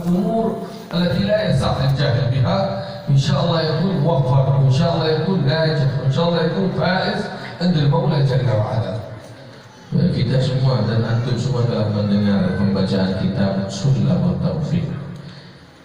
الأمور التي لا يسع الجاهل بها إن شاء الله يكون موفق، وإن شاء الله يكون ناجح، وإن شاء الله يكون فائز عند المولى جل وعلا. Kita semua dan antum semua telah mendengar pembacaan kitab Sulamut Taufik.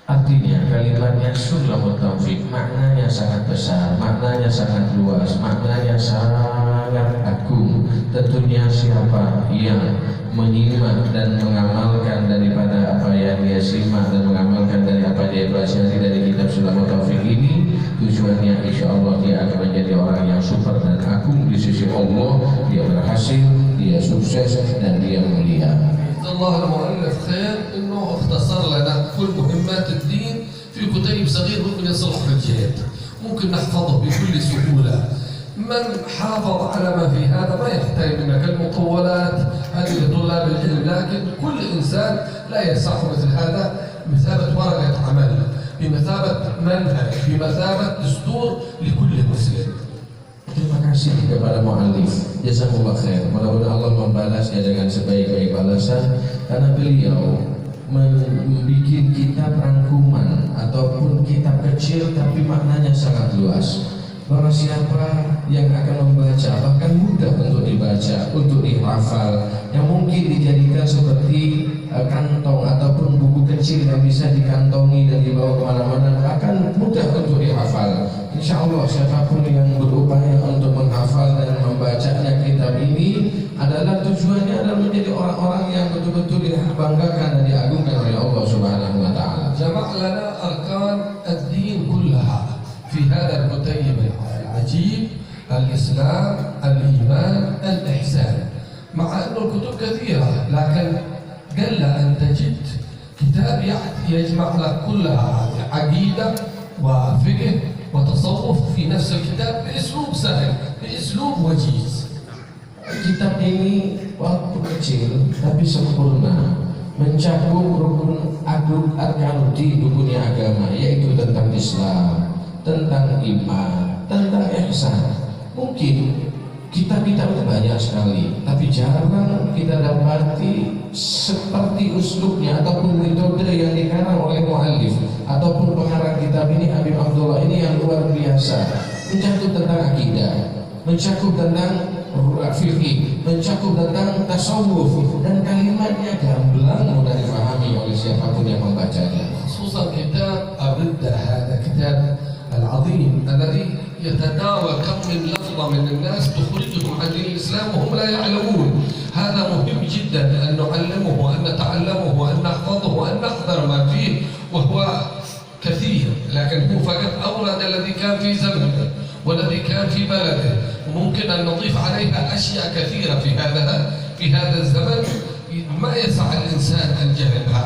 Artinya kalimatnya Sulamut Taufik maknanya sangat besar, maknanya sangat luas, maknanya sangat agung. Tentunya siapa yang menyimak dan mengamalkan daripada apa yang dia simak dan mengamalkan dari apa dia pelajari dari kitab Sulamut Taufik ini, tujuannya insya Allah dia akan menjadi orang yang super dan agung di sisi Allah. Dia berhasil, dia sukses dan dia mulia. الله المؤلف خير انه اختصر لنا كل مهمات الدين في كتيب صغير ممكن يصلح في الجهاد، ممكن نحفظه بكل سهوله. من حافظ على ما في هذا ما يحتاج منك المطولات هذه لطلاب العلم، لكن كل انسان لا يسعه مثل هذا بمثابه ورقه عمل، بمثابه منهج، بمثابه دستور لكل مسلم. Terima kasih kepada mu'allif, jazakumullah khair. Mudah-mudahan Allah membalasnya dengan sebaik-baik balasan, karena beliau membuat kitab rangkuman ataupun kitab kecil tapi maknanya sangat luas. Barang siapa yang akan membaca, bahkan mudah untuk dibaca, untuk dihafal, yang mungkin dijadikan seperti kantong ataupun buku kecil yang bisa dikantongi dan dibawa kemana-mana, akan mudah untuk dihafal. Insya Allah siapapun yang berupaya untuk menghafal dan membacanya kitab ini adalah tujuannya adalah menjadi orang-orang yang betul-betul dibanggakan dan diagungkan oleh Allah Subhanahu wa Ta'ala. جمع لنا أركان الدين كلها في هذا الكتيب العجيب، الإسلام، الإيمان، الإحسان. مع أن الكتب كثيرة لكن قل أن تجد كتاب يجمع لك كلها عقيدة وفقه وتصوف في نفس الكتاب بأسلوب سهل، بأسلوب وجيز. Kitab ini waktu kecil tapi sempurna, mencakup rukun agung arkanuddin, rukunnya agama, yaitu tentang Islam, tentang iman, tentang ihsan. Mungkin kitab-kitab itu banyak sekali, tapi jarang kita dapati seperti uslubnya ataupun metode yang dikarang oleh muallif ataupun pengarang kitab ini, Habib Abdullah ini, yang luar biasa. Mencakup tentang akidah, mencakup tentang fikih, mencakup tentang tasawuf, dan kalimatnya gamblang mudah difahami oleh siapapun yang membacanya. خصوصا كتاب الردة، هذا كتاب العظيم الذي يتداول كم من لفظة من الناس تخرجهم عن دين الإسلام وهم لا يعلمون. هذا مهم جدا أن نعلمه وأن نتعلمه وأن نحفظه وأن نحذر ما فيه، وهو كثير لكن هو فقط أورد الذي كان في زمنه والذي كان في بلده، وممكن أن نضيف عليها أشياء كثيرة في هذا الزمن ما يسع الإنسان أن جهلها.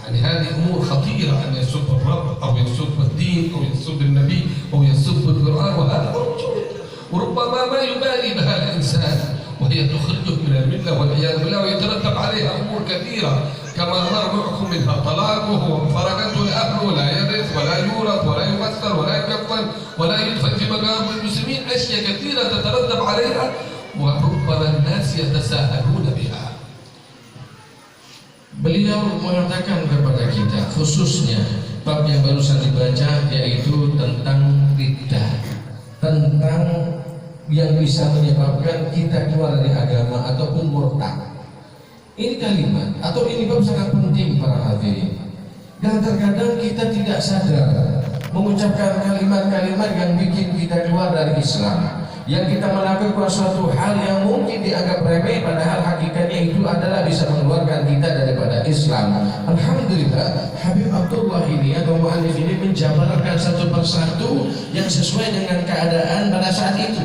يعني هذه أمور خطيرة، أن يسب الرب أو يسب الدين أو يسب النبي أو يسب القرآن، وهذا موجود وربما ما يبالي بها الإنسان، وهي تخرجه من الملة والعياذ بالله، ويترتب عليها أمور كثيرة كما مر معكم منها طلاقه ومفارقته لأهله، لا يرث ولا يورث ولا يمثل ولا يكفن ولا يدفن في مقابر المسلمين، أشياء كثيرة تترتب عليها وربما الناس يتساهلون بها. Beliau mengatakan kepada kita, khususnya bab yang barusan dibaca, yaitu tentang riddah, tentang yang bisa menyebabkan kita keluar dari agama ataupun murtad. Ini kalimat atau ini bab sangat penting para hadirin. Dan terkadang kita tidak sadar mengucapkan kalimat-kalimat yang bikin kita keluar dari Islam, yang kita melakukan suatu hal yang mungkin dianggap remeh, padahal hakikatnya itu adalah bisa mengeluarkan kita daripada Islam. Alhamdulillah, Habib Abdullah ini atau mu'allif ini menjabarkan satu persatu yang sesuai dengan keadaan pada saat itu,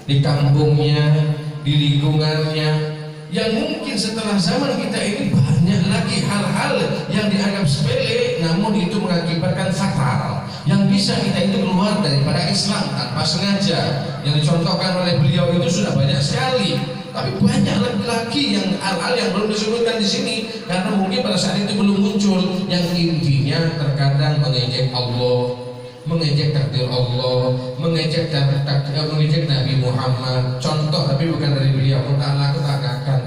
di kampungnya, di lingkungannya, yang mungkin setelah zaman kita ini banyak lagi hal-hal yang dianggap sepele, namun itu mengakibatkan fatal, yang bisa kita itu keluar daripada Islam tanpa sengaja. Yang dicontohkan oleh beliau itu sudah banyak sekali, tapi banyak lagi yang hal-hal yang belum disebutkan di sini karena mungkin pada saat itu belum muncul. Yang intinya terkadang mengejek Allah, mengejek takdir Allah, mengejek Nabi Muhammad. Contoh tapi bukan dari beliau, kuta'ala kuta'akan,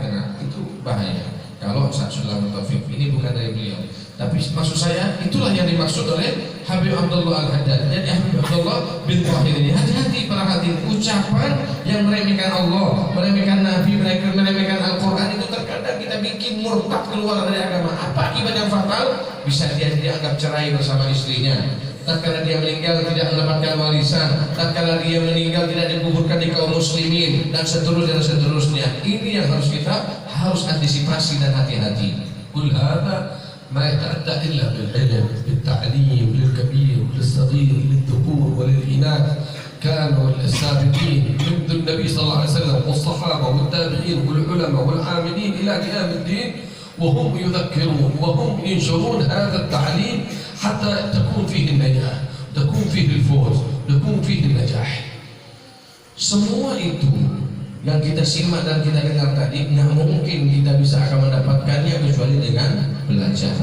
itu bahaya. Kalau Sulamut Taufik ini bukan dari beliau, Tapi maksud saya itulah yang dimaksud oleh Habib Abdullah Al-Haddad. Jadi Habib Abdullah bin Wahid ini, hati-hati para hadirin, ucapan yang meremehkan Allah, meremehkan Nabi, meremehkan Al-Quran itu terkadang kita bikin murtad keluar dari agama. Apa akibat yang fatal? Bisa dia dianggap cerai bersama istrinya. Tatkala dia meninggal tidak mendapatkan warisan, tatkala dia meninggal tidak dikuburkan di kaum muslimin, dan seterusnya. Ini yang kita harus antisipasi dan hati-hati. كل هذا ما يتأتى إلا بالعلم، بالتعليم للكبير وللصغير، للذكور وللإناث. كانوا السابقين منذ النبي صلى الله عليه وسلم والصحابة والتابعين والعلماء والعاملين إلى قيام الدين وهم يذكرون وهم ينشرون هذا التعليم حتى تكون فيه النجاة، تكون فيه الفوز، تكون فيه النجاح. Semua itu yang kita simak dan kita dengar tadi, nggak mungkin kita bisa akan mendapatkannya kecuali dengan belajar.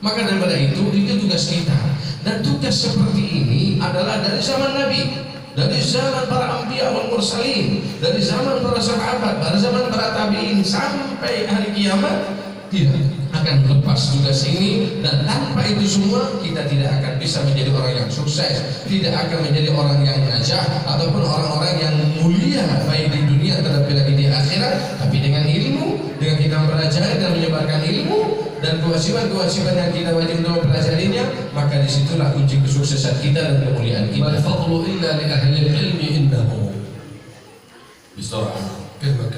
Maka daripada itu tugas kita. Dan tugas seperti ini adalah dari zaman Nabi, dari zaman para anbiya wal mursalin, dari zaman para sahabat, dari zaman para tabi'in sampai hari kiamat tidak akan lepas tugas ini. Dan tanpa itu semua kita tidak akan bisa menjadi orang yang sukses, tidak akan menjadi orang yang najah ataupun orang-orang yang mulia baik di dunia terlebih lagi di akhirat. Tapi dengan ilmu, dengan kita mempelajari dan menyebarkan ilmu dan kewajiban-kewajiban yang kita wajib untuk mempelajarinya, maka disitulah kunci kesuksesan kita dan kemuliaan kita. ما الفضل إلا لأهل العلم إنه بسرعة كلمة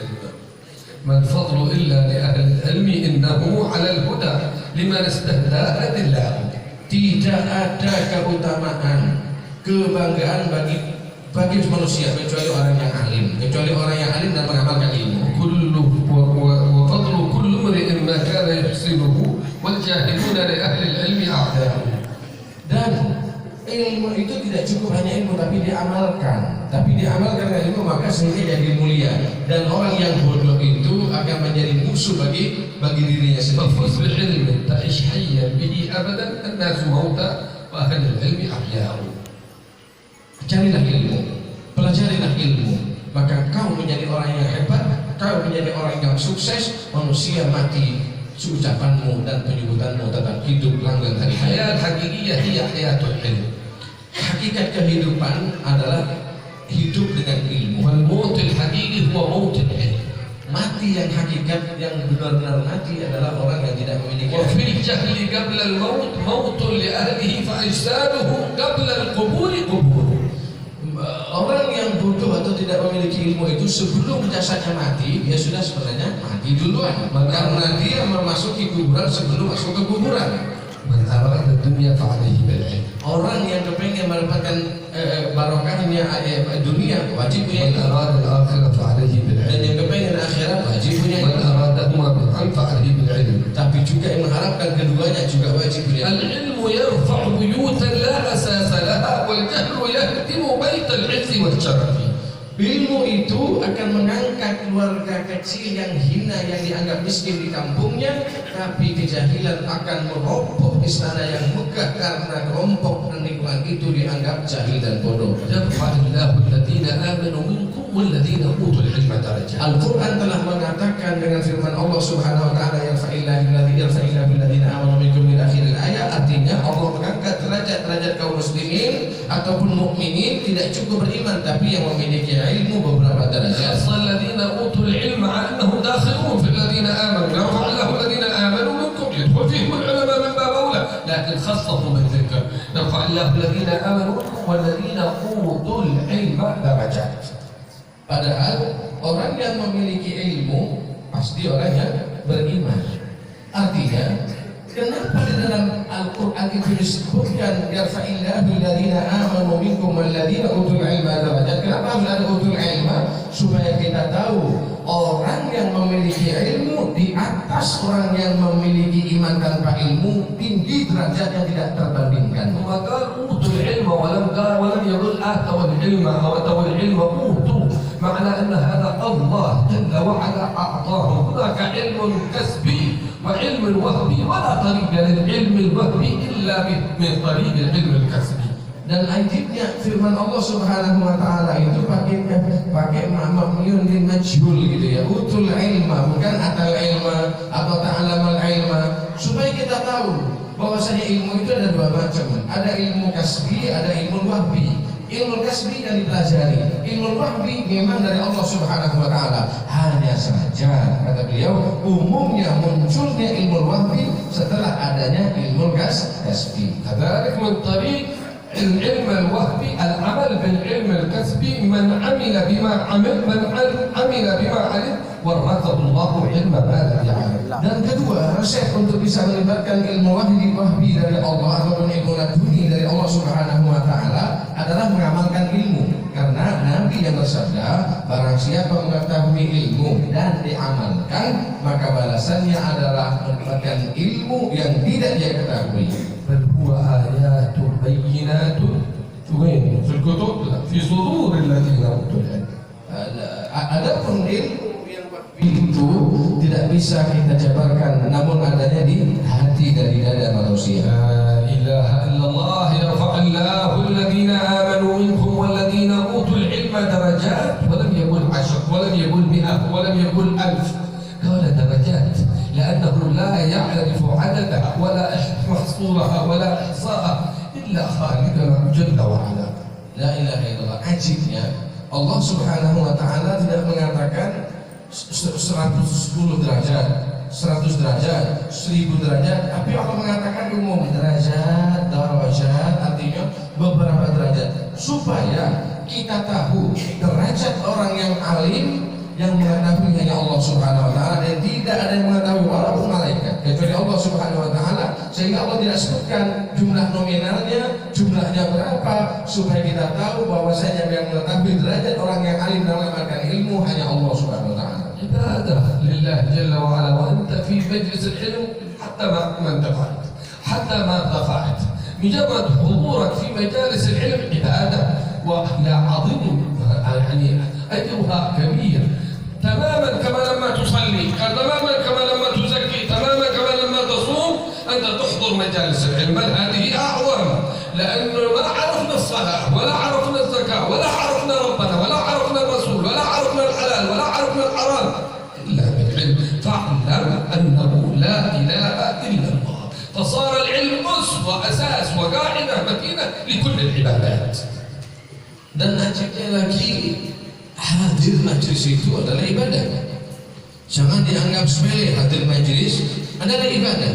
ما الفضل إلا لأهل العلم إنه على الهدى لمن استهدى الله. Tidak ada keutamaan, kebanggaan bagi manusia kecuali orang yang alim, kecuali orang yang alim dan mengamalkan ilmu. وفضل كل امرئ ما كان يحسنه والجاهلون لأهل العلم أعداء. Dan ilmu itu tidak cukup hanya ilmu tapi diamalkan. Tapi diamalkan dengan ilmu maka sehingga jadi mulia. Dan orang yang bodoh itu akan menjadi musuh bagi dirinya sendiri. ففز بعلم تعيش حيا به أبدا الناس موتى وأهل العلم أحياء. Carilah ilmu, pelajarilah ilmu, maka kau menjadi orang yang hebat, kau menjadi orang yang sukses. Manusia mati, ucapanmu dan penyebutanmu tetap hidup langgeng hari الحياة hayat. الحقيقية هي حياة العلم. Hakikat kehidupan adalah hidup dengan ilmu. والموت الحقيقي هو موت العلم. Mati yang hakikat, yang benar-benar mati adalah orang yang tidak memiliki ilmu. وفي الجهل قبل الموت موت لأهله فأجسادهم قبل القبور قبور. Orang yang bodoh atau tidak memiliki ilmu itu sebelum jasadnya mati, dia sudah sebenarnya mati duluan. Karena dia memasuki kuburan sebelum masuk ke kuburan. من أراد الدنيا فعليه بالعلم. Orang yang kepengen mendapatkan barokahnya dunia wajib punya من ilmu. أراد الآخرة فعليه Dan بالعلم. yang kepengen akhirat wajib punya من ilmu. أرادهما بالعلم فعليه بالعلم. Tapi juga yang mengharapkan keduanya juga wajib punya ilmu. العلم يرفع بيوتا لا أساس لها والجهل يهدم بيت العز والشرف. Ilmu itu akan mengangkat keluarga kecil yang hina, yang dianggap miskin di kampungnya, tapi kejahilan akan meroboh istana yang megah karena kelompok dan lingkungan itu dianggap jahil dan bodoh. يرفع الله الذين آمنوا منكم والذين أوتوا العلم درجات. Al-Quran telah mengatakan dengan firman Allah Subhanahu wa taala, yarfa'illahu alladhina amanu minkum ila akhiril ayat. Artinya Allah mengangkat derajat kaum muslimin ataupun mukminin, tidak cukup beriman tapi yang memiliki ilmu beberapa derajat. خص الذين أوتوا العلم مع أنهم داخلون في الذين آمنوا يرفع الله الذين آمنوا منكم يدخل فيهم العلماء من باب أولى لكن خصهم بالذكر يرفع الله الذين آمنوا منكم والذين أوتوا العلم درجات. Padahal orang yang memiliki ilmu pasti orang yang beriman. Artinya, kenapa di dalam Al-Quran itu disebutkan yarfa'illahu alladhina amanu minkum walladhina utul ilma darajat? Kenapa harus ada utul ilma? Supaya kita tahu orang yang memiliki ilmu di atas orang yang memiliki iman tanpa ilmu, tinggi derajat yang tidak terbandingkan. ثم قال أوتوا العلم ولم يقل آتوا العلم أو أتوا العلم أوتوا، معنى أن هذا الله جل وعلا أعطاهم. هناك علم كسبي وعلم وهبي ولا طريق للعلم الوهبي إلا من طريق العلم الكسبي. Dan ajibnya firman Allah Subhanahu wa taala itu pakai ma'mum lil majhul gitu ya. Utul ilma, bukan atal ilma atau ta'lamal ilma, supaya kita tahu bahwasanya ilmu itu ada dua macam, ada ilmu kasbi, ada ilmu wahbi. Ilmu kasbi yang dipelajari, ilmu wahbi memang dari Allah Subhanahu wa taala. Hanya saja kata beliau, umumnya munculnya ilmu wahbi setelah adanya ilmu kasbi. كذلك من طريق العلم الوهبي العمل بالعلم الكسبي من عمل بما علم ورثه الله علم ما لم يعلم. Dan kedua, resep untuk bisa melibatkan ilmu wahbi dari Allah ataupun ilmu laduni dari Allah Subhanahu wa taala adalah mengamalkan ilmu. Karena Nabi yang bersabda, barang siapa mengetahui ilmu dan diamalkan, maka balasannya adalah mendapatkan ilmu yang tidak dia ketahui. بل هو آيات بينات وين؟ في الكتب؟ لا، في صدور الذين أوتوا العلم. Adapun ilmu yang wahbi itu tidak bisa kita jabarkan, namun adanya di hati dan di dada manusia. لا إله إلا الله يرفع الله الذين آمنوا منكم والذين أوتوا العلم درجات ولم يقل 10 ولم يقل 100 ولم يقل 1000 قال درجات لأنه لا يعرف عددها ولا محصورها ولا إحصاءها إلا خالقنا جل وعلا. La ilaha illallah. Ajibnya Allah Subhanahu wa taala tidak mengatakan 110 derajat, 100 derajat, 1000 derajat, tapi Allah mengatakan umum derajat, darajat, artinya beberapa derajat supaya kita tahu derajat orang yang alim yang mengetahui hanya Allah Subhanahu wa taala dan tidak ada yang mengetahui walaupun malaikat kecuali Allah Subhanahu wa taala, sehingga Allah tidak sebutkan jumlah nominalnya, jumlahnya berapa, supaya kita tahu bahwasanya yang mengetahui derajat orang yang alim dalam mengamalkan ilmu hanya Allah Subhanahu wa taala. عبادة لله جل وعلا وأنت في مجلس العلم حتى ما انتفعت حتى ما ارتفعت مجرد حضورك في مجالس العلم عبادة ولا عظيم يعني أجرها كبير تماما كما لما تصلي تماما كما لما تزكي تماما كما لما تصوم أنت تحضر مجالس العلم بل هذه أعظم لأنه ما عرفنا الصلاة ولا عرفنا الزكاة ولا عرفنا ربنا ولا عرفنا الرسول ولا عرفنا الحلال ولا عرفنا الحرام إلا بالعلم فاعلم أنه لا إله إلا الله فصار العلم أسوة أساس وقاعدة متينة لكل العبادات. Dan ajibnya lagi, hadir majlis itu adalah ibadah. Jangan dianggap sepele hadir majlis adalah ibadah.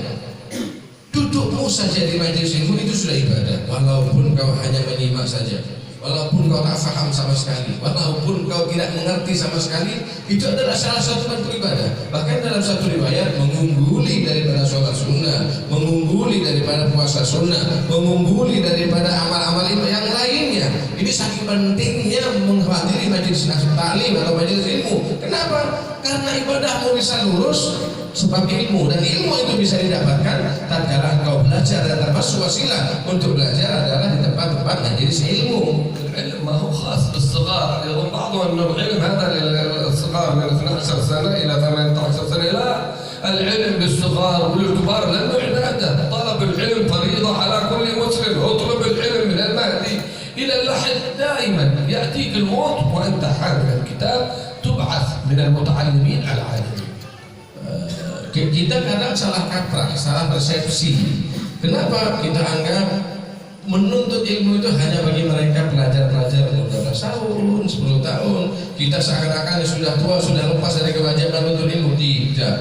Dudukmu saja di majlis ilmu itu sudah ibadah, walaupun kau hanya menyimak saja, walaupun kau tak faham sama sekali, walaupun kau tidak mengerti sama sekali, itu adalah salah satu bentuk ibadah. Bahkan dalam satu riwayat mengungguli daripada sholat sunnah, mengungguli daripada puasa sunnah, mengungguli daripada amal-amal yang lainnya. Ini saking pentingnya menghadiri majelis taklim atau majelis ilmu. Kenapa? Karena ibadahmu bisa lurus sebab ilmu, dan ilmu itu bisa didapatkan tatkala engkau belajar, dan termasuk wasilah untuk belajar adalah di tempat-tempat majelis ilmu. العلم ما هو خاص بالصغار، يظن بعضهم انه العلم هذا للصغار من 12 سنه الى 18 سنه، لا، العلم للصغار وللكبار لانه عباده، طلب العلم فريضه على كل مسلم، اطلب العلم من المهدي الى اللحد، دائما ياتيك الموت وانت حامل الكتاب تبعث من المتعلمين العالمين. Kita kadang salah kaprah, salah persepsi. Kenapa kita anggap menuntut ilmu itu hanya bagi mereka pelajar-pelajar 12 tahun, 10 tahun. Kita seakan-akan sudah tua, sudah lepas dari kewajiban menuntut ilmu. Tidak.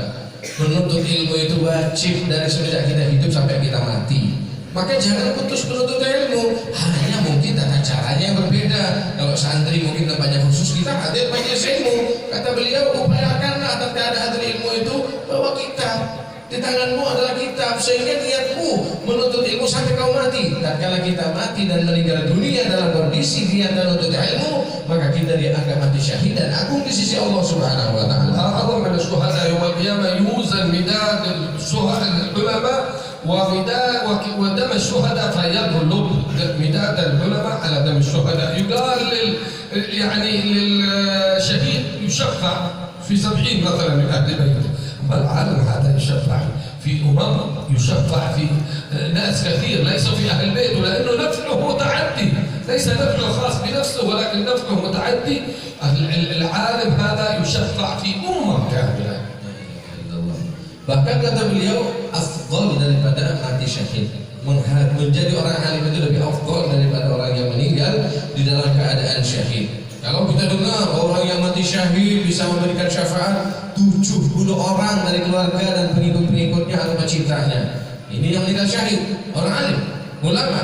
Menuntut ilmu itu wajib dari sejak kita hidup sampai kita mati. Maka jangan putus menuntut ilmu. Hanya mungkin tata caranya yang berbeda. Kalau santri mungkin tempatnya khusus, kita hadir majelis ilmu. Kata beliau, upayakanlah tatkala hadir ilmu itu bawa kitab. Di tanganmu adalah kitab, sehingga niatmu menuntut ilmu sampai kau mati. Tatkala kita mati dan meninggal dunia dalam kondisi niat dan menuntut ilmu, maka kita dianggap mati syahid dan agung di sisi Allah Subhanahu wa taala. أعظم من الشهداء يوم القيامة يوزن مداد العلماء ودم الشهداء فيغلب مداد العلماء على دم الشهداء. يقال يعني للشهيد يشفع في 70 مثلا من أهل بيته، والعالم هذا يشفع في يشفع في ناس كثير ليسوا في أهل بيته، لأنه نفعه متعدي، ليس نفعه خاص بنفسه ولكن نفعه متعدي. العالم هذا يشفع في أمة كاملة. Bahkan kata beliau, afdal daripada mati syahid. Menjadi orang alim itu lebih afdal daripada orang yang meninggal di dalam keadaan syahid. Kalau kita dengar orang yang mati syahid bisa memberikan syafaat 70 orang dari keluarga dan pengikut-pengikutnya atau pencintanya, ini yang meninggal syahid, orang alim, ulama.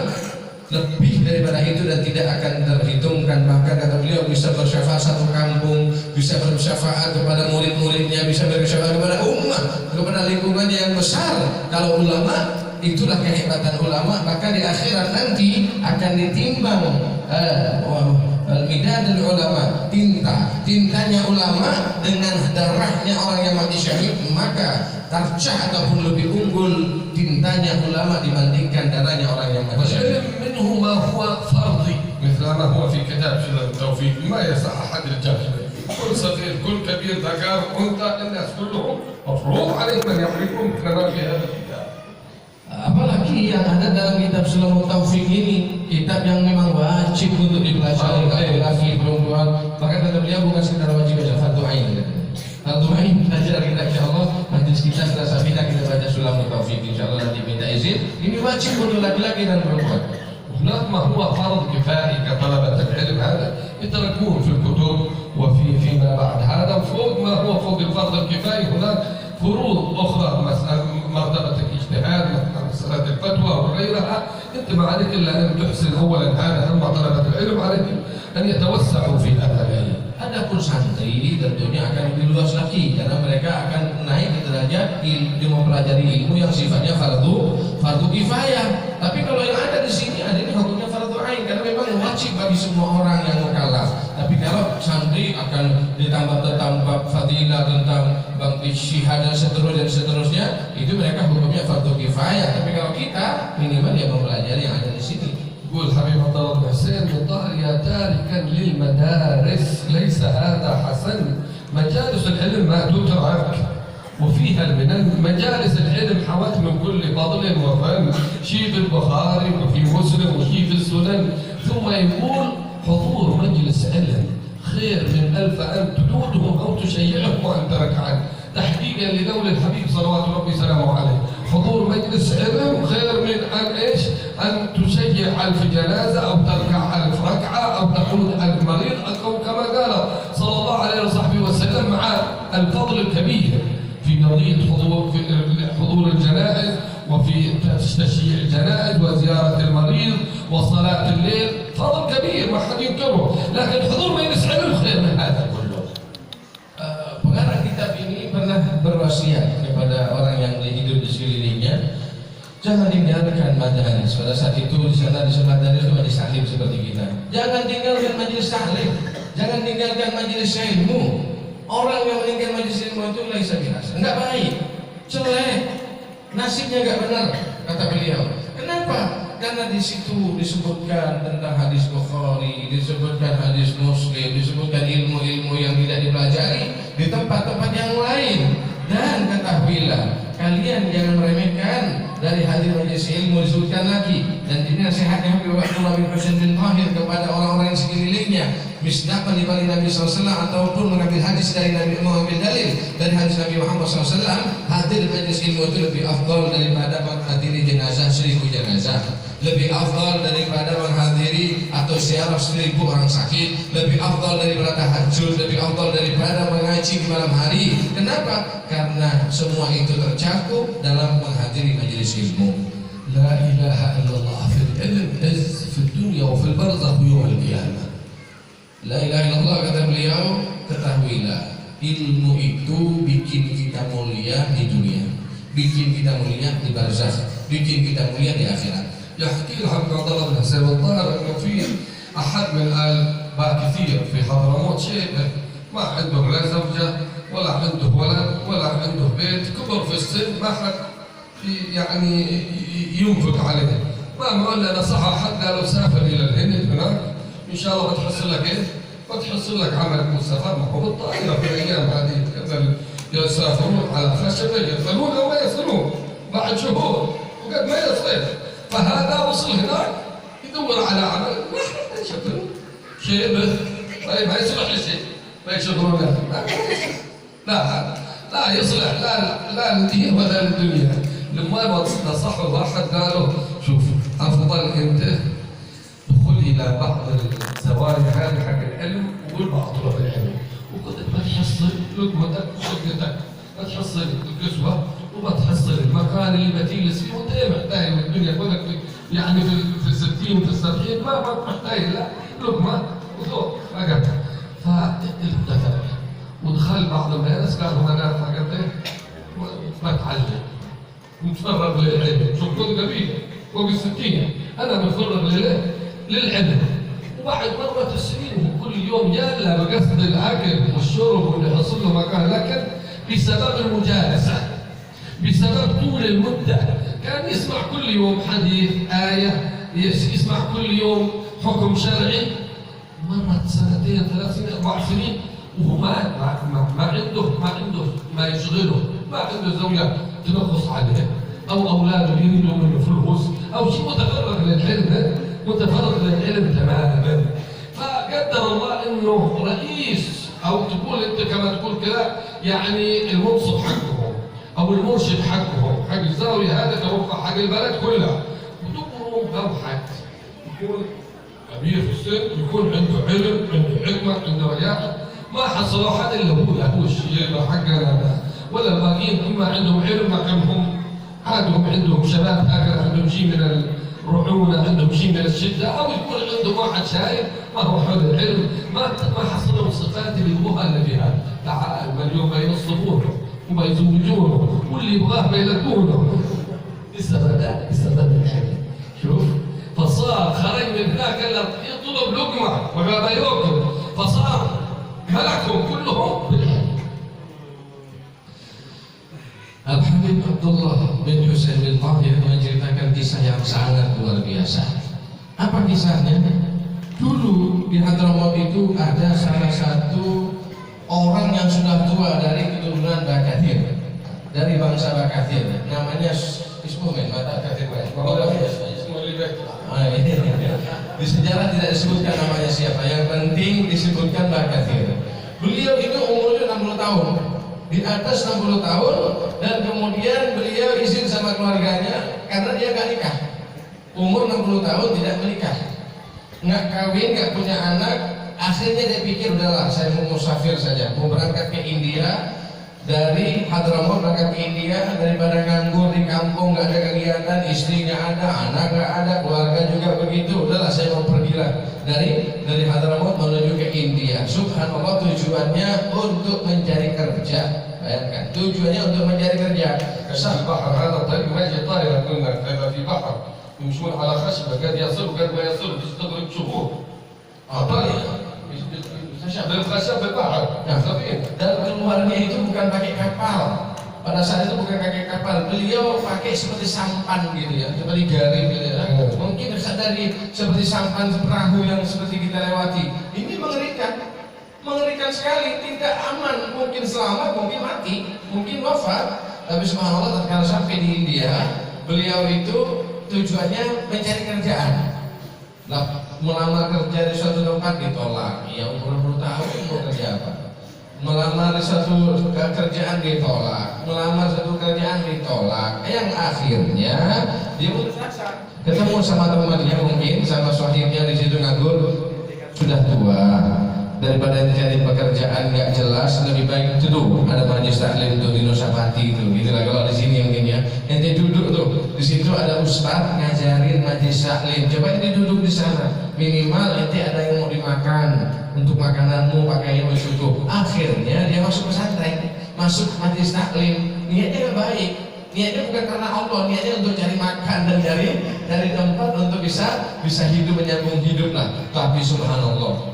Lebih daripada itu dan tidak akan terhitungkan. Bahkan kata beliau bisa bersyafaat satu kampung, bisa bersyafaat kepada murid-muridnya, bisa bersyafaat kepada umat, kepada lingkungannya yang besar. Kalau ulama, itulah kehebatan ulama. Maka di akhirat nanti akan ditimbang al-midad ulama, tintanya ulama dengan darahnya orang yang mati syahid, maka tarjah ataupun lebih unggul tintanya ulama dibandingkan darahnya orang yang mati syahid. منه ما هو فرضي مثل ما هو في كتاب شرع التوفيق، ما يسع أحد الجهل. كل صغير كل كبير ذكر أنثى الناس كلهم مفروض عليهم أن يعرفوا مثل ما في هذا الكتاب. Apalagi yang ada dalam kitab Syarah Taufik ini, kitab yang memang wajib untuk dipelajari laki-laki perempuan. Maka kata beliau bukan sekedar wajib saja, fardu ain. Fardu ain belajar kita insyaallah. Majlis kita setelah sabina kita baca Syarah Taufik insyaallah, nanti minta izin. Ini wajib untuk laki-laki dan perempuan. هناك ما هو فرض كفائي كطلبة العلم هذا يتركوه في الكتب وفي فيما بعد هذا. فوق ما هو فوق الفرض الكفائي هناك فروض أخرى، مسألة مرتبة الاجتهاد، مسألة الفتوى وغيرها. أنت ما عليك إلا أن تحسن أولا هذا، أما طلبة العلم عليك أن يتوسعوا في هذا العلم. Adapun santri tentunya akan lebih luas lagi karena mereka akan naik ke derajat mempelajari ilmu yang sifatnya fardu kifayah. Tapi kalau yang ada di sini ada ini hukumnya fardu ain karena memang wajib bagi semua orang yang mukallaf. Tapi kalau santri akan ditambah tentang bab fadilah, tentang bab ijtihad dan seterusnya, itu mereka hukumnya fardu kifayah. Tapi kalau kita minimal dia mempelajari yang ada di sini. يقول حبيب عبد الله بن حسين بالظاهر يا تاركا للمدارس ليس هذا حسن. مجالس العلم ما تترك وفيها من مجالس العلم حوت من كل فضل وفن، شيء في البخاري وفي مسلم وشيء في السنن. ثم يقول حضور مجلس علم خير من 1000 أن تدودهم أو تشيعهم وأن ترك عنه. تحقيقا لقول الحبيب صلوات ربي وسلامه عليه، حضور مجلس علم خير من أن إيش؟ أن تشيع 1000 جنازة أو تركع 1000 ركعة أو تقود 1000 مريض، أو كما قال صلى الله عليه وصحبه وسلم مع الفضل الكبير في قضية حضور الجنائز وفي تشييع الجنائز وزيارة المريض وصلاة الليل، فضل كبير ما حد ينكره. لكن حضور مجلس علم خير من هذا كله. Pengarang kitab ini pernah berwasiat kepada orang yang hidup di sekelilingnya, jangan tinggalkan majelis. Pada saat itu di sana di majelis itu majelis taklim seperti kita. Jangan tinggalkan majelis taklim, jangan tinggalkan majelis ilmu. Orang yang meninggal majelis ilmu itu laisa biasa, enggak baik, jelek, nasibnya enggak benar, kata beliau. Kenapa? Karena di situ disebutkan tentang hadis Bukhari, disebutkan hadis Muslim, disebutkan ilmu-ilmu yang tidak dipelajari di tempat-tempat yang lain. Dan ketahuilah, kalian jangan meremehkan dari hadir majelis ilmu disebutkan lagi. Dan ini nasihatnya Habib Abdullah bin Husain bin Tahir kepada orang-orang yang sekelilingnya, misdakan di balik Nabi SAW ataupun mengambil hadis dari Nabi, mengambil dalil dari hadis Nabi Muhammad SAW. Hadir majelis ilmu itu lebih afdal daripada menghadiri jenazah 1000 jenazah, lebih afdal daripada menghadiri atau ziarah 1000 orang sakit, lebih afdal daripada tahajud, lebih afdal daripada mengaji di malam hari. Kenapa? Karena semua itu tercakup dalam menghadiri majelis ilmu. لا إله إلا الله في العلم عز في الدنيا وفي البرزخ ويوم القيامة. La ilaha illallah, kata beliau, ketahuilah ilmu itu bikin kita mulia di dunia, bikin kita mulia di barzakh, bikin kita mulia di akhirat. يحكي الحبيب عبد الله بن حسين الظاهر انه في احد من ال كثير في حضرموت شيء ما عنده لا زوجه ولا عنده ولد ولا عنده بيت، كبر في السن، ما حد يعني ينفق عليه. ما قال انا صح حتى لو سافر الى الهند هناك ان شاء الله بتحصل لك ايه؟ بتحصل لك عمل مستفاد. ما هو بالطائره في الايام هذه يسافرون على خشبه يدخلون او ما يصلون بعد شهور وقد ما يصل. فهذا وصل هناك يدور على عمل ما حد يشوفه شيء به، طيب ما يصلح لشيء، ما يشوفون لا لا يصلح لا للدين ولا للدنيا. لما نصحوا واحد قالوا شوف افضل انت دخل الى بعض الزوايا هذه حق العلم وقول بعض طلب العلم، وكنت ما تحصل لقمتك وشقتك، ما تحصل الكسوه وما تحصل المكان اللي بتجلس فيه، وانت ايه محتاج من الدنيا كلك يعني في الستين وفي السبعين ما محتاج لا لقمه وذوق فقط. فالتفت ودخل بعض الناس قالوا انا فقط بتعلم متفرغ للعلم، شوف كنت قبيله فوق الستين انا متفرغ للعلم. وبعد مرت السنين وكل يوم يلا بقصد الاكل والشرب واللي يحصل له مكان، لكن بسبب المجالسه بسبب طول المده كان يسمع كل يوم حديث آية، يسمع كل يوم حكم شرعي. مرت سنتين 3 سنين 4 سنين وهو ما عنده ما يشغله، ما عنده زوجة تنقص عليه أو أولاده يريدوا منه فلوس أو شيء، متفرغ للعلم تماما. فقدر الله إنه رئيس أو تقول أنت كما تقول كذا يعني المنصب حقهم أو المرشد حقهم حق الزاوية هذا توقع حق البلد كلها، وتقولوا أوحد يكون كبير في السن، يكون عنده علم، عنده حكمة، عنده رياضة، ما حصلوا حد إلا هو له الشيء حقنا، ولا الباقيين إما عندهم علم ما كان هم عادهم عندهم شباب هكذا عندهم شيء من الرعونة، عندهم شيء من الشدة، أو يكون عندهم واحد شايف ما هو حول العلم ما حصلوا الصفات اللي يبغوها اللي فيها. تعال اليوم بينصبونه وما يزوجونه واللي يبغاه بيلقونه بسبب العلم. شوف فصار خرج من ذاك اللي يطلب لقمه وما ياكل، فصار ملكهم كلهم بالعلم. Al-Habib Abdullah bin Husain bin Tahir menceritakan kisah yang sangat luar biasa. Apa kisahnya? Dulu di Hadramaut itu ada salah satu orang yang sudah tua dari keturunan Bakathir, dari bangsa Bakathir, namanya Ismumen, mata Bakathir. Di sejarah tidak disebutkan namanya siapa, yang penting disebutkan Bakathir. Beliau itu umurnya 60 tahun, di atas 60 tahun, dan kemudian beliau izin sama keluarganya karena dia gak nikah. Umur 60 tahun tidak menikah, nggak kawin, nggak punya anak. Akhirnya dia pikir udahlah saya mau musafir saja, mau berangkat ke India. Dari Hadramaut berangkat ke India, daripada nganggur di kampung nggak ada kegiatan, istri nggak ada, anak nggak ada, keluarga juga begitu. Udahlah saya mau pergilah dari Hadramaut menuju ke India. Subhanallah, tujuannya untuk mencari kerja. Bayangkan, tujuannya untuk mencari kerja. كشاف البحر هذا الطريق ما يجي طائرة قلنا هذا في بحر يمشون على خشبة قد يصل وقد ما يصل تستغرق شهور. طريق بالخشب بالبحر dan keluarnya itu bukan pakai kapal. Pada saat itu bukan pakai kapal, beliau pakai seperti sampan gitu ya, seperti garing gitu ya. Mungkin dari seperti sampan perahu yang seperti kita lewati. Ini mengerikan sekali, tidak aman, mungkin selamat, mungkin mati, mungkin wafat. Tapi subhanallah tatkala sampai di India, beliau itu tujuannya mencari kerjaan. Melamar kerja di suatu tempat ditolak, ya umur tahun mau kerja apa? Melamar di suatu kerjaan ditolak, melamar satu kerjaan ditolak. Yang akhirnya dia putus asa, ketemu sama temannya mungkin sama sahibnya di situ nganggur, sudah tua. Daripada cari pekerjaan nggak jelas, lebih baik itu tuh ada majelis taklim tuh di Nusapati itu, gitu lah kalau di sini mungkin ya. Ente duduk tuh, di situ ada ustaz ngajarin majelis taklim. Coba ente duduk di sana, minimal ente ada yang mau dimakan, untuk makananmu pakaianmu cukup. Akhirnya dia masuk pesantren, masuk majelis taklim. Niatnya nggak baik, niatnya bukan karena Allah, niatnya untuk cari makan dan dari tempat untuk bisa hidup, menyambung hidup lah. Tapi subhanallah,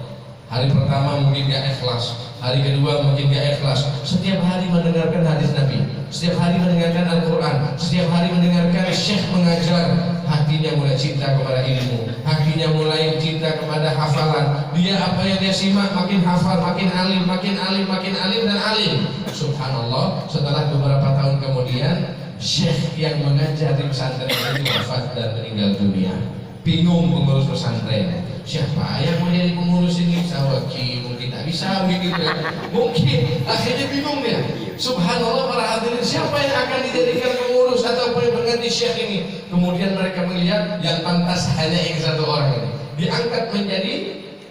hari pertama mungkin gak ikhlas, hari kedua mungkin gak ikhlas. Setiap hari mendengarkan hadis Nabi, setiap hari mendengarkan Al-Quran, setiap hari mendengarkan syekh mengajar, hatinya mulai cinta kepada ilmu, hatinya mulai cinta kepada hafalan. Dia apa yang dia simak makin hafal, makin alim, makin alim, makin alim dan alim. Subhanallah, setelah beberapa tahun kemudian syekh yang mengajar di pesantren itu wafat dan meninggal dunia. Bingung pengurus pesantren. siapa yang mau jadi pengurus ini? Sawaki mungkin tak bisa begitu ya. Mungkin akhirnya bingung dia. Subhanallah para hadirin, siapa yang akan dijadikan pengurus ataupun pengganti syekh ini? Kemudian mereka melihat yang pantas hanya yang satu orang ini diangkat menjadi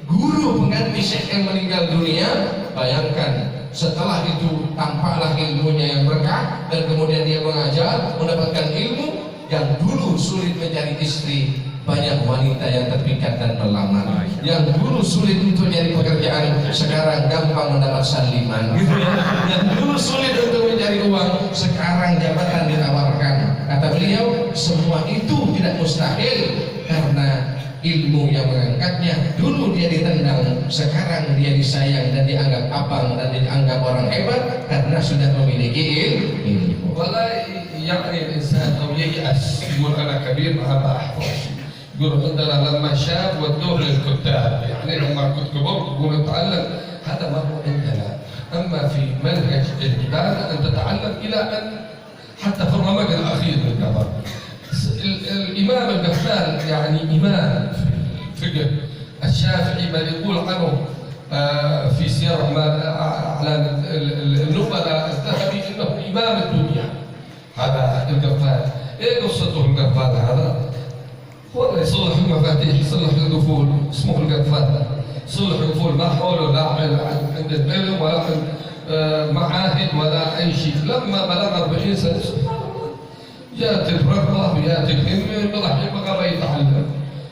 guru pengganti syekh yang meninggal dunia. Bayangkan, setelah itu tampaklah ilmunya yang berkah dan kemudian dia mengajar, mendapatkan ilmu. Yang dulu sulit mencari istri, banyak wanita yang terpikat dan melamar. Yang dulu sulit untuk mencari pekerjaan, sekarang gampang mendapat saliman, gitu ya. Yang dulu sulit untuk mencari uang, sekarang jabatan ditawarkan. Kata beliau, semua itu tidak mustahil karena ilmu yang mengangkatnya. Dulu dia ditendang, sekarang dia disayang dan dianggap abang dan dianggap orang hebat karena sudah memiliki ilmu. يعني الإنسان أو ييأس يقول أنا كبير ما أحفظ. يقول عندنا لما شاب ودوه للكتاب، يعني لما كنت كبرت تقول اتعلم، هذا ما هو عندنا. أما في منهج العبادة أن تتعلم إلى أن حتى في الرمق الأخير من الكبر. الإمام الغفال يعني إمام في الفقه الشافعي بل يقول عنه في سير أعلام النبلاء الذهبي إنه إمام الدنيا. هذا القفال. ايه قصته القفال هذا؟ هو اللي يصلح المفاتيح، يصلح القفول، اسمه القفال. يصلح القفول، ما حوله لا عند العلم ولا عند معاهد ولا اي شيء. لما بلغ 40 سنه سبحان الله جاءت الرغبه وجاءت الهمه، راح يبغى يتعلم.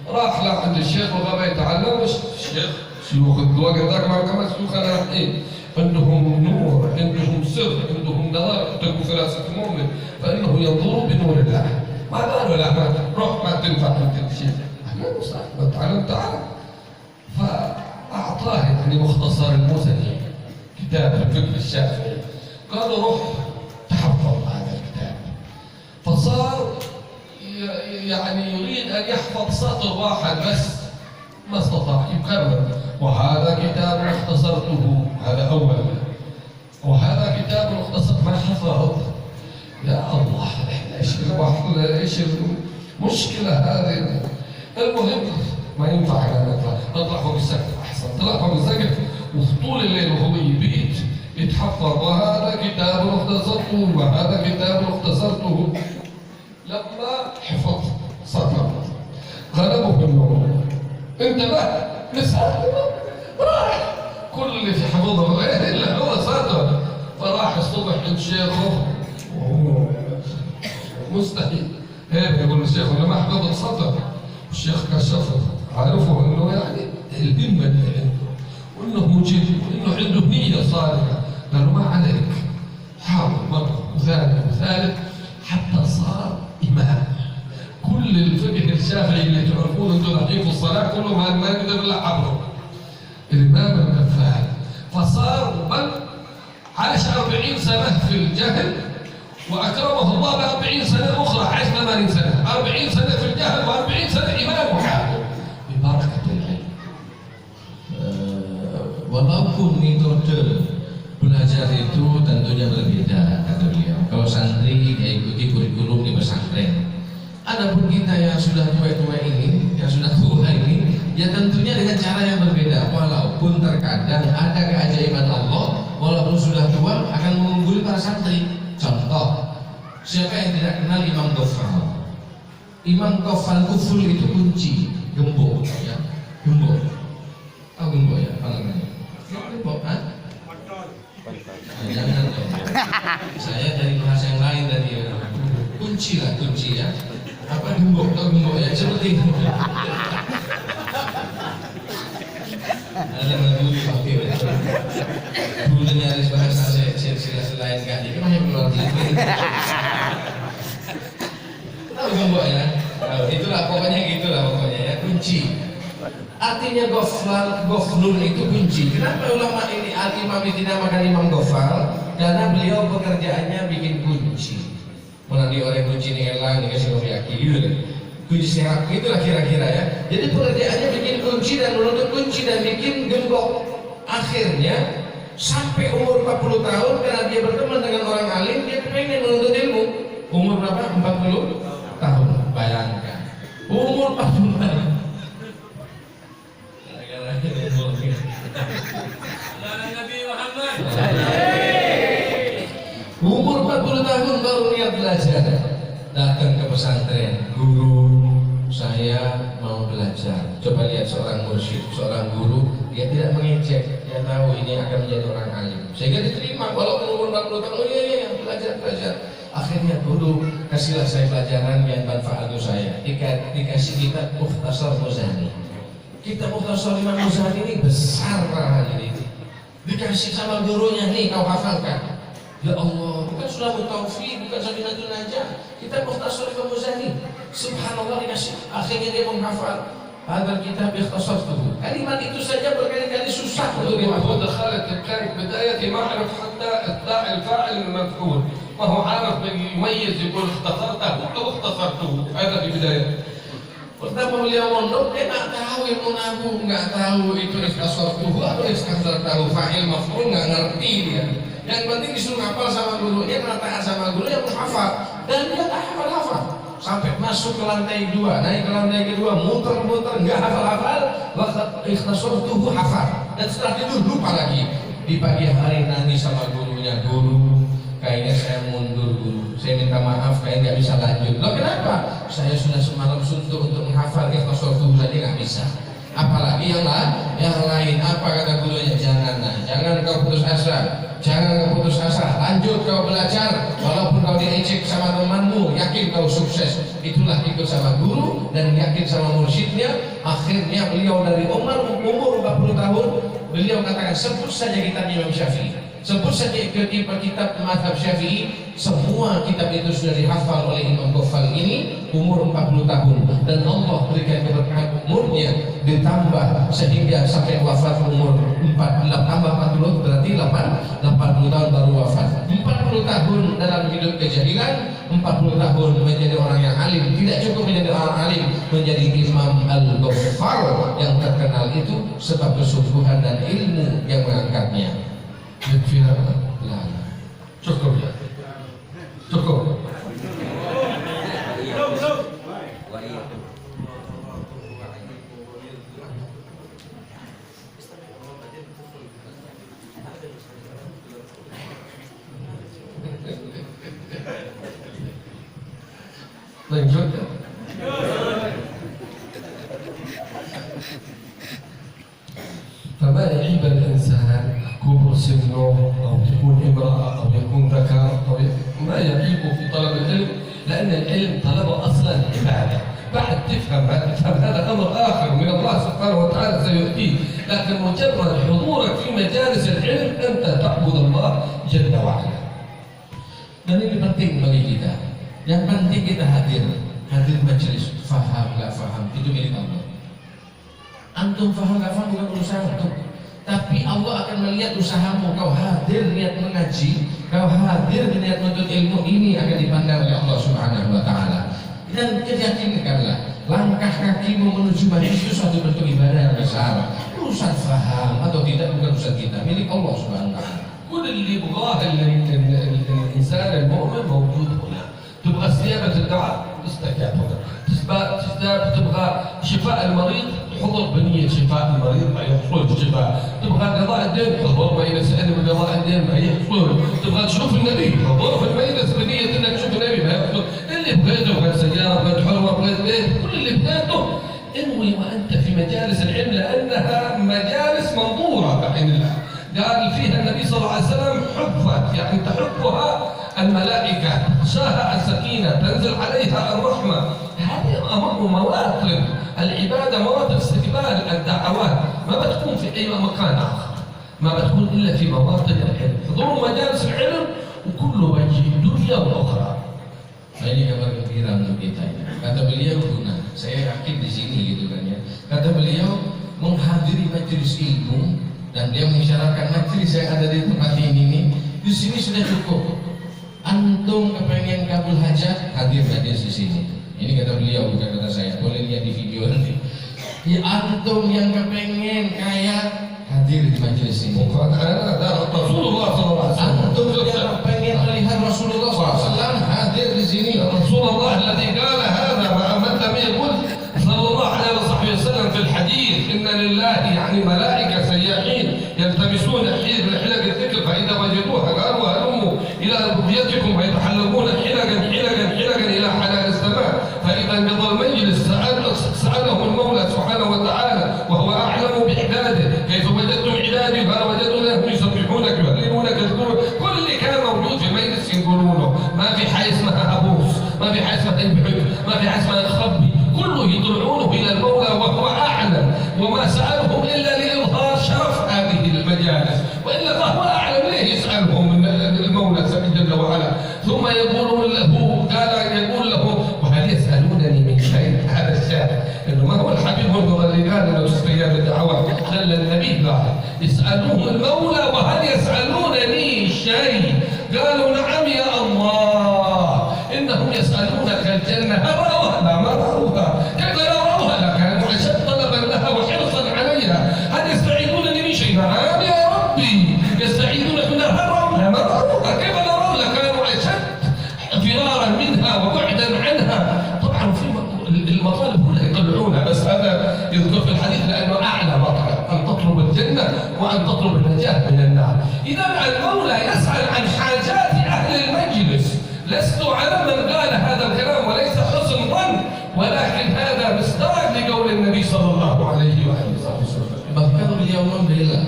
راح لعند الشيخ وبغى يتعلم. الشيخ شيوخ الوقت ذاك ما كمان شيوخ الحين عندهم نور، عندهم سر، عندهم نظر. تقول فلاسفة المؤمن فإنه ينظر بنور الله. ما قالوا لا ما روح ما تنفع أنت الشيء. أهلا وسهلا تعلم تعال. فأعطاه يعني مختصر المزني كتاب الفقه الشافعي. قالوا روح تحفظ هذا الكتاب. فصار يعني يريد أن يحفظ سطر واحد بس ما استطاع يكرر. وهذا كتاب اختصرته، هذا أولا. وهذا كتاب اختصر ما حفظ. يا الله ايش المشكلة هذه؟ المهم ما ينفع نطلع فوق السقف أحسن. طلع فوق السقف وطول الليل وهو يبيت يتحفظ. وهذا كتاب اختصرته وهذا كتاب اختصرته. لما حفظ سطر غلبه النوم، انتبه لسه راح كل اللي في حفظه الا هو سطر. فراح الصبح عند شيخه وهو مستحيل هيك يقول الشيخ انا ما حفظت سطر. الشيخ كشفه عرفوا انه يعني الهمه اللي عنده وانه مجيد وانه عنده نيه صالحه. قالوا ما عليك، حاول مره وثاني وثالث حتى صار امام. كل الفقه الشافعي اللي تعرفونه انتم الحين في الصلاه كله ما يقدر الا حفظه. الامام الغفال. فصار بل عاش 40 سنه في الجهل واكرمه الله ب40 سنه اخرى، عاش 80 سنه، 40 سنه في الجهل و40 سنه امام وحاكم ببركه العلم. Walaupun metode belajar itu tentunya berbeda, kata beliau. Kalau santri dia ikuti kurikulum di pesantren. Adapun kita yang sudah tua-tua ini, yang sudah tua ini, ya tentunya dengan cara yang berbeda. Walaupun terkadang ada keajaiban Allah, walaupun sudah tua akan mengungguli para santri. Contoh, siapa yang tidak kenal Imam Ghafal? Imam Ghafal kuful itu kunci, gembok, ya, gembok. Tahu gembok ya, apa namanya? Gembok, kan? Jangan dong. Saya dari bahasa yang lain tadi. Kunci lah, kunci ya. Apa gembok? Tahu gembok ya? Seperti itu. Ada mengguli pakai. Dulu nyaris bahasa saya lain kali. Kenapa keluar gitu? Tahu gembok ya? Itulah pokoknya gitulah pokoknya ya, kunci. Artinya Ghaflun itu kunci. Kenapa ulama ini al-imam dinamakan Imam Ghafal? Karena beliau pekerjaannya bikin kunci. Menandi orang kunci ini elang nih kasih kopiaki gitu kan. Kunci serap itulah kira-kira ya. Jadi pekerjaannya bikin kunci dan menuntut kunci dan bikin gembok. Akhirnya sampai umur 40 tahun karena dia berteman dengan orang alim, dia pengen menuntut ilmu. Umur berapa? 40 tahun. Bayangkan. Umur 40 tahun. niat belajar, datang ke pesantren, guru saya mau belajar. Coba lihat seorang mursyid, seorang guru, dia tidak mengejek, dia tahu ini akan menjadi orang alim, sehingga diterima walaupun umur 40 tahun. Oh iya belajar. Akhirnya guru kasihlah saya pelajaran yang manfaat untuk saya. Dikasih kitab Mukhtasar Muzani. Kitab Mukhtasar Imam Muzani ini besar banget ini. Dikasih sama gurunya, nih kau hafalkan. Ya Allah, bukan sudah taufik, bukan Sabinatul Najah. Kitab Mukhtasar Imam Muzani. Subhanallah, dikasih. Akhirnya dia menghafal. Hadal kitab ikhtasartuhu. Kalimat itu saja berkali-kali susah untuk dihafal. دخلت كانت بدايتي ما عرف حتى الفاعل المفعول، ما هو عارف يميز يقول اختصرته او اختصرته. هذا في بدايته. Pertama beliau mondok, dia nggak tahu ilmu nahwu, nggak tahu itu ikhtasartuhu atau ikhtasartahu, fa'il maf'ul nggak ngerti dia. Yang penting disuruh hafal sama gurunya, karena taat sama guru yang menghafal, dan dia tak hafal-hafal sampai masuk ke lantai 2, naik ke lantai kedua, muter-muter nggak hafal-hafal, ikhtasartuhu hafal, dan setelah itu lupa lagi. Di pagi hari nangis sama gurunya, guru kayaknya saya mundur guru, saya minta maaf, kayaknya nggak bisa lanjut. Loh kenapa? Saya sudah semalam suntuk untuk menghafal ikhtasartuhu saja nggak bisa, apalagi yang lain. Apa kata gurunya? Jangan kau putus asa, lanjut kau belajar, walaupun kau diejek sama temanmu, yakin kau sukses. Itulah ikut sama guru dan yakin sama mursyidnya. Akhirnya beliau dari umur 40 tahun, beliau katakan sebut saja kitab Imam Syafi'i, sebut saja kitab mazhab Syafi'i, semua kitab itu sudah dihafal oleh Imam Ghafal ini umur 40 tahun, dan Allah berikan keberkahan umurnya ditambah sehingga sampai wafat umur 40 berarti 80 tahun baru wafat. 40 tahun dalam hidup kejahilan, 40 tahun menjadi orang yang alim. Tidak cukup menjadi orang alim, menjadi Imam Al-Ghaffar yang terkenal itu sebab kesubuhan dan ilmu yang mengangkatnya. Cukup. Lanjut. فما يعيب الإنسان كبر سنه أو يكون امرأة أو يكون ذكر أو ما يعيبه في طلب العلم، لأن العلم طلبه أصلا عبادة. بعد تفهم هذا أمر آخر من الله سبحانه وتعالى سيؤتيه، لكن مجرد حضورك في مجالس العلم أنت تعبد الله جل وعلا. Dan ini penting bagi kita. Yang penting kita hadir majelis, faham nggak faham itu milik Allah. Antum faham nggak faham bukan urusan antum, tapi Allah akan melihat usahamu. Kau hadir niat mengaji, kau hadir niat menuntut ilmu, ini akan dipandang oleh Allah Subhanahu Wa Taala. Dan yakinkanlah langkah kakimu menuju majelis itu suatu bentuk ibadah yang besar. Urusan faham atau tidak bukan urusan kita, milik Allah Subhanahu Wa Taala. كل اللي يبغاه الإنسان المؤمن موجود هنا. تبغى استجابة الدعاء، استجاب. تبغى شفاء المريض، حضر بنية شفاء المريض ما يحصل شفاء. تبغى قضاء الدين، حضر مجلس علم بقضاء الدين ما يحصل. تبغى تشوف النبي، حضر في المجلس بنية انك تشوف النبي ما يحصل. اللي بغيته بغيت سيارة، بغيت حرمة، بغيت بيت، كل اللي بغيته انوي وانت في مجالس العلم، لانها مجالس منظورة بعين الله. قال فيها النبي صلى الله عليه وسلم حفت، يعني تحفها الملائكة، شاهها السكينة، تنزل عليها الرحمة. هذه مواطن العبادة، مواطن استقبال الدعوات، ما بتكون في أي مكان آخر، ما بتكون إلا في مواطن العلم. حضور مجالس العلم وكل وجه دنيا وأخرى. Nah, ini kabar gembira untuk kita. Kata beliau, saya yakin di sini gitu kan ya. Kata beliau menghadiri majelis ilmu, dan dia mengisyaratkan majelis yang ada di tempat ini nih, di sini sudah cukup. Antum kepengen kabul hajat, hadir di sini. Ini kata beliau, bukan kata saya. Boleh lihat di video nanti. Ya, antum yang kepengen kaya, hadir di majelis ini. Rasulullah SAW. Antum yang kepengen melihat Rasulullah SAW, hadir di sini. Rasulullah الذي قال هذا ما لم يقل صلى الله عليه وسلم في الحديث إن لله يعني ملائكة سياحين يلتمسون حلق الذكر فإذا وجدوها قالوا هلموا إلى ربوبيتكم ويتحلقون حلقا في اسماء الخبي كله يطلعونه الى المولى وهو اعلم، وما سالهم الا لاظهار شرف هذه المجالس، والا فهو اعلم ليه يسالهم المولى جل وعلا. ثم يقول له وهل يسالونني من شيء؟ هذا الشاهد انه ما هو الحبيب برضه اللي قال انه تستجاب الدعوات، بل النبي قال يسالوه المولى وهل يسالونني شيء؟ قالوا نعم يا الله، انهم يسالونك الجنه، هل راوها؟ لا ما راوها. كيف لا راوها؟ لا كانوا اشد طلبا لها وحرصا عليها. هل يستعيذونني من شيء؟ نعم يا ربي. يستعيذونك من النار؟ هل راوها؟ ما راوها. كيف لا راوها؟ كانوا اشد فرارا منها وبعدا عنها. طبعا في المطالب كلها يطلعونها، بس هذا يذكر في الحديث لانه اعلى مطلب ان تطلب الجنه وان تطلب النجاه من النار. اذا المولى يسال عن حاجات اهل المجلس. لست على من قال هذا الكلام وليس حسن ظن، ولكن هذا مصداق لقول النبي صلى الله عليه وسلم. Bahkan beliau membela,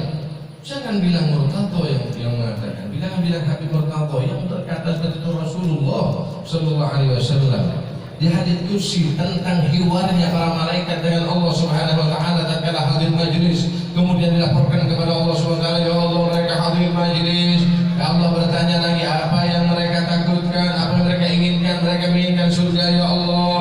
jangan bilang Murtado yang mengatakan, bilang Habib Murtado yang berkata seperti itu Rasulullah Sallallahu Alaihi Wasallam di hadits kursi tentang hiwarnya para malaikat dengan Allah Subhanahu Wa Taala tatkala hadir majlis, kemudian dilaporkan kepada Allah Subhanahu Wa Taala, ya Allah mereka hadir majlis, ya Allah bertanya lagi apa yang mereka takutkan, apa yang mereka inginkan, mereka menginginkan surga ya Allah.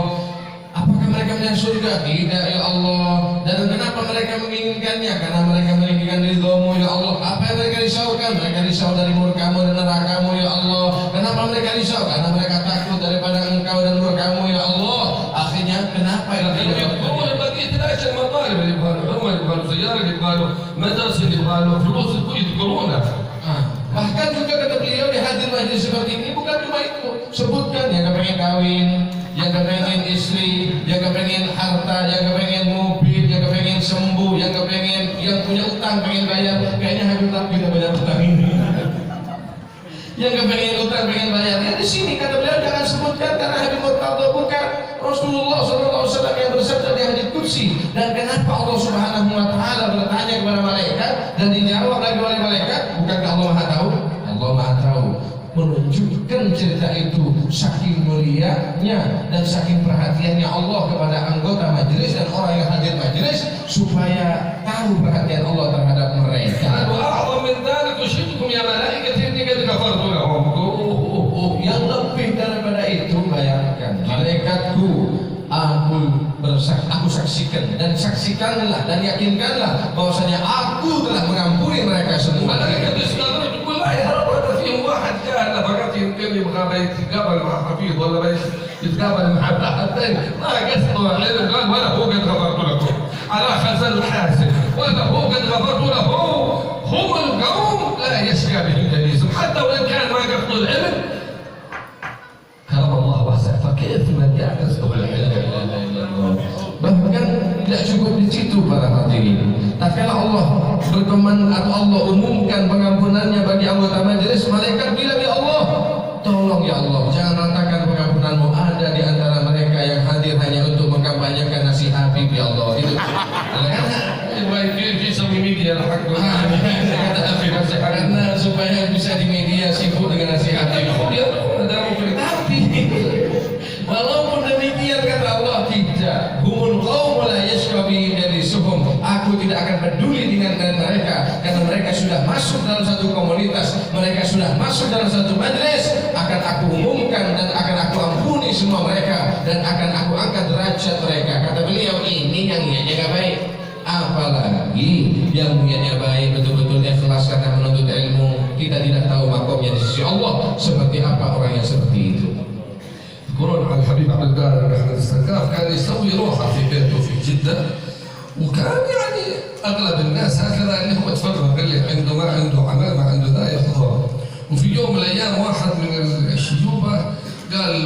Apakah mereka melihat surga? Tidak ya Allah. Dan kenapa mereka menginginkannya? Karena mereka menginginkan ridho-Mu ya Allah. Apa yang mereka risaukan? Mereka risau dari murka-Mu dan neraka-Mu ya Allah. Kenapa mereka risau? Karena mereka takut daripada Engkau dan murka-Mu ya Allah. Akhirnya kenapa yang يقولون بقية الأشياء المطالب اللي يبغالوا عمر، يبغالوا سيارة، يبغالوا مدرسة، يبغالوا فلوس، يذكرونها. Bahkan juga kata beliau di hadir majlis seperti ini bukan cuma itu, sebutkan yang kepengen kawin, yang kepengen istri, yang kepengen harta, yang kepengen mobil, yang kepengen sembuh, yang kepengen yang punya utang pengen bayar. Kayaknya Habib kita banyak utang ini. Yang kepengen utang pengen bayar. Ya di sini kata beliau jangan sebutkan karena Habib Murtado bukan Rasulullah SAW yang bersabda di hadits kursi. Dan kenapa Allah Subhanahu Wa Taala bertanya kepada malaikat dan dijawab lagi oleh malaikat? Bukankah Allah Maha Tahu? Allah Maha Tahu. Menunjukkan cerita itu saking mulianya dan saking perhatiannya Allah kepada anggota majelis dan orang yang hadir majelis supaya tahu perhatian Allah terhadap mereka. وأعظم من ذلك أشهدكم يا ملائكة إني قد غفرت لهم. Yang lebih daripada itu bayangkan malaikatku aku saksikan dan saksikanlah dan yakinkanlah bahwasanya aku telah mengampuni mereka semua. ملائكة يستغرب يقول لا يا رب هذا فيهم واحد جاء فقط يمكن يبغى يتقابل مع حفيظ ولا يتقابل مع أحد ثاني، ما قصده علم قال ولا هو قد غفرت لكم على خزن الحاسب ولا هو قد غفرت له. هم القوم لا يشكى بهم جليسهم حتى وإن كان ما قصده العلم كرم الله واسع. فكيف من يعكس بالعلم؟ Bahkan tidak cukup di situ para hadirin. Tatkala Allah berkenan atau Allah umumkan pengampunannya bagi anggota majelis, malaikat bilang ya Allah, tolong ya Allah, jangan ratakan pengampunanmu ada di antara mereka yang hadir hanya untuk mengkampanyekan nasihat Habib ya Allah. Itu. Karena supaya bisa di media sibuk dengan nasihat Habib. Tapi walaupun demikian kata Allah tidak, humul qaum la yashkabi dari suhum. Aku tidak akan peduli dengan mereka karena mereka sudah masuk dalam satu komunitas, mereka sudah masuk dalam satu majlis. Akan aku umumkan dan akan aku ampuni semua mereka dan akan aku angkat derajat mereka. Kata beliau ini yang niatnya baik. Apalagi yang niatnya baik betul-betul ikhlas karena menuntut ilmu, kita tidak tahu makomnya di sisi Allah seperti apa orang yang seperti itu. يذكرون عن الحبيب عبد القادر بن احمد السكاف كان يسوي روحه في بيته في جده، وكان يعني اغلب الناس هكذا انه يتفرغ اللي عنده ما عنده عمل ما عنده ذا يحضر. وفي يوم من الايام واحد من الشيوبه قال